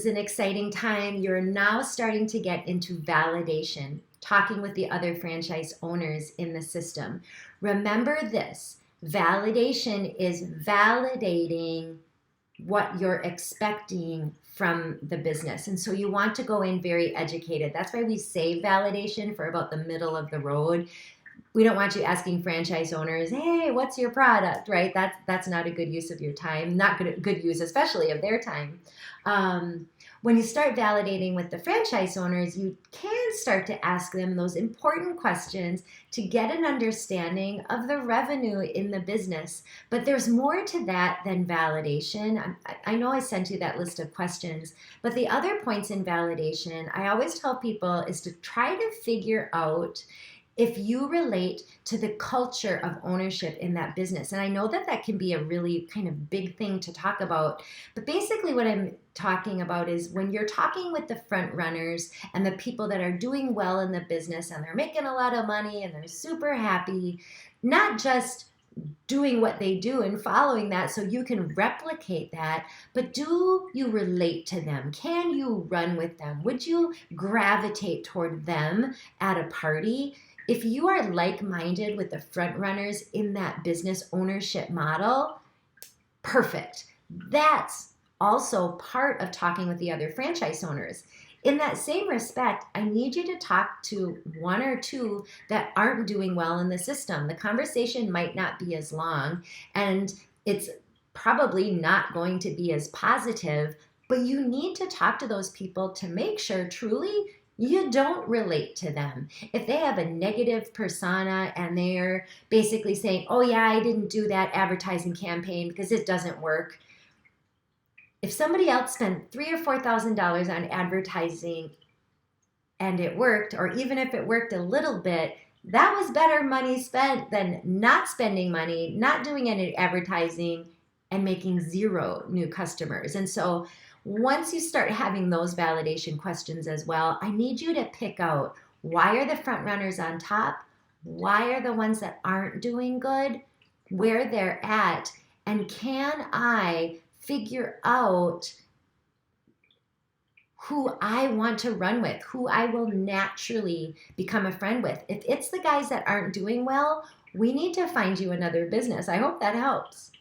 is an exciting time. You're now starting to get into validation, talking with the other franchise owners in the system. Remember this, validation is validating what you're expecting from the business. And so you want to go in very educated. That's why we save validation for about the middle of the road. We don't want you asking franchise owners, hey, what's your product, right? That's not a good use of your time, not good use, especially of their time. When you start validating with the franchise owners, you can start to ask them those important questions to get an understanding of the revenue in the business. But there's more to that than validation. I know I sent you that list of questions, but the other points in validation, I always tell people, is to try to figure out if you relate to the culture of ownership in that business. And I know that that can be a really kind of big thing to talk about, but basically what I'm talking about is when you're talking with the front runners and the people that are doing well in the business and they're making a lot of money and they're super happy, not just doing what they do and following that so you can replicate that, but do you relate to them? Can you run with them? Would you gravitate toward them at a party? If you are like-minded with the front runners in that business ownership model, perfect. That's also part of talking with the other franchise owners. In that same respect, I need you to talk to one or two that aren't doing well in the system. The conversation might not be as long, and it's probably not going to be as positive, but you need to talk to those people to make sure truly you don't relate to them. If they have a negative persona and they're basically saying, oh yeah, I didn't do that advertising campaign because it doesn't work. If somebody else spent $3,000 or $4,000 on advertising and it worked, or even if it worked a little bit, that was better money spent than not spending money, not doing any advertising, and making zero new customers. And so once you start having those validation questions as well, I need you to pick out, why are the front runners on top? Why are the ones that aren't doing good? Where they're at? And can I figure out who I want to run with, who I will naturally become a friend with? If it's the guys that aren't doing well, we need to find you another business. I hope that helps.